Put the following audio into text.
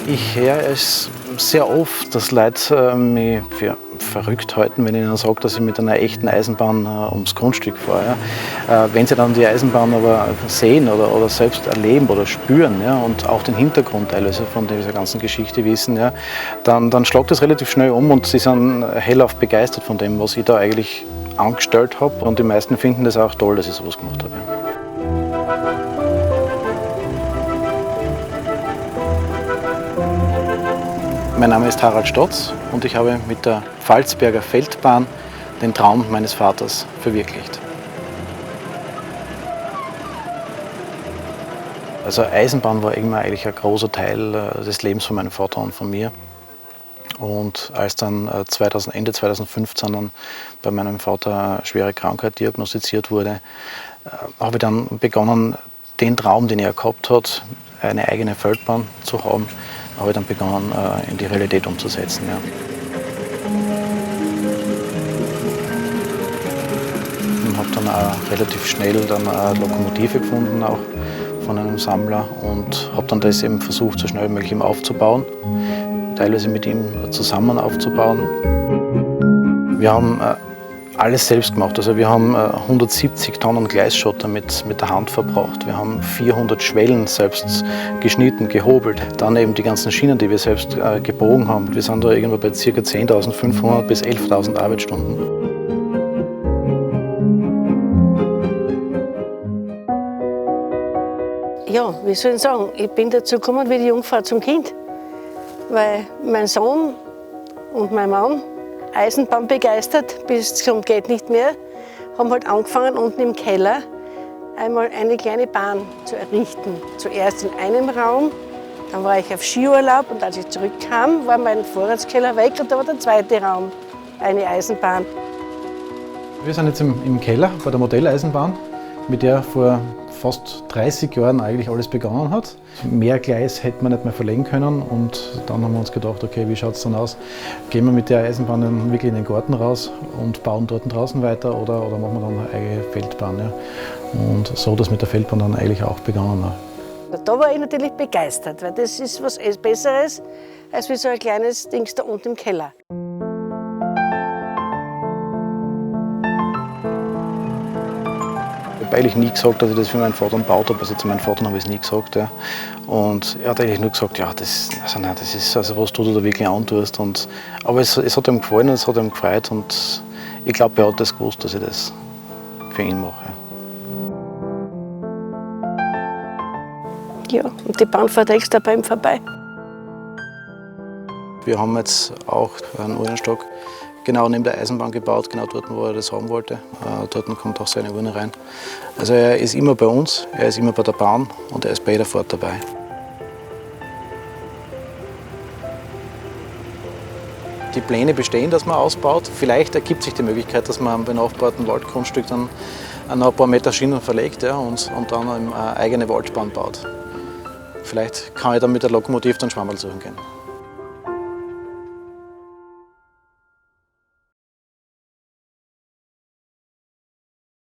Ich höre es sehr oft, dass Leute mich für verrückt halten, wenn ich ihnen sage, dass ich mit einer echten Eisenbahn ums Grundstück fahre. Ja. Wenn sie dann die Eisenbahn aber sehen oder selbst erleben oder spüren, ja, und auch den Hintergrund teilweise von dieser ganzen Geschichte wissen, ja, dann schlägt das relativ schnell um und sie sind hellauf begeistert von dem, was ich da eigentlich angestellt habe. Und die meisten finden das auch toll, dass ich sowas gemacht habe. Ja. Mein Name ist Harald Stotz und ich habe mit der Pfalzberger Feldbahn den Traum meines Vaters verwirklicht. Also Eisenbahn war immer eigentlich ein großer Teil des Lebens von meinem Vater und von mir. Und als dann Ende 2015 dann bei meinem Vater eine schwere Krankheit diagnostiziert wurde, habe ich dann begonnen, den Traum, den er gehabt hat, eine eigene Feldbahn zu haben, habe ich dann begonnen, in die Realität umzusetzen. Ja. Und habe dann auch relativ schnell dann eine Lokomotive gefunden, auch von einem Sammler, und habe dann das eben versucht, so schnell wie möglich aufzubauen, teilweise mit ihm zusammen aufzubauen. Wir haben alles selbst gemacht. Also wir haben 170 Tonnen Gleisschotter mit der Hand verbraucht. Wir haben 400 Schwellen selbst geschnitten, gehobelt. Dann eben die ganzen Schienen, die wir selbst gebogen haben. Wir sind da irgendwo bei ca. 10.500 bis 11.000 Arbeitsstunden. Ja, wie soll ich sagen, ich bin dazu gekommen wie die Jungfrau zum Kind. Weil mein Sohn und mein Mann, Eisenbahn begeistert, bis zum geht nicht mehr, haben halt angefangen, unten im Keller einmal eine kleine Bahn zu errichten. Zuerst in einem Raum, dann war ich auf Skiurlaub und als ich zurückkam, war mein Vorratskeller weg und da war der zweite Raum, eine Eisenbahn. Wir sind jetzt im Keller bei der Modelleisenbahn, mit der vor fast 30 Jahren eigentlich alles begonnen hat. Mehr Gleis hätte man nicht mehr verlegen können und dann haben wir uns gedacht, okay, wie schaut es dann aus? Gehen wir mit der Eisenbahn dann wirklich in den Garten raus und bauen dort draußen weiter oder machen wir dann eine eigene Feldbahn? Ja? Und so hat das mit der Feldbahn dann eigentlich auch begonnen. Da war ich natürlich begeistert, weil das ist was Besseres als wie so ein kleines Ding da unten im Keller. Ich habe eigentlich nie gesagt, dass ich das für meinen Vater gebaut habe. Also zu meinem Vater habe ich es nie gesagt. Ja. Und er hat eigentlich nur gesagt, ja, das ist also was du da wirklich antust. Aber es hat ihm gefallen und es hat ihm gefreut. Und ich glaube, er hat das gewusst, dass ich das für ihn mache. Ja, und die Bahn fährt extra bei ihm vorbei. Wir haben jetzt auch einen Uhrenstock genau neben der Eisenbahn gebaut, genau dort, wo er das haben wollte. Dort kommt auch seine Urne rein. Also er ist immer bei uns, er ist immer bei der Bahn und er ist bei jeder Fahrt dabei. Die Pläne bestehen, dass man ausbaut. Vielleicht ergibt sich die Möglichkeit, dass man am benachbarten Waldgrundstück dann noch ein paar Meter Schienen verlegt, ja, und dann eine eigene Waldbahn baut. Vielleicht kann ich dann mit der Lokomotive dann Schwammerl suchen gehen.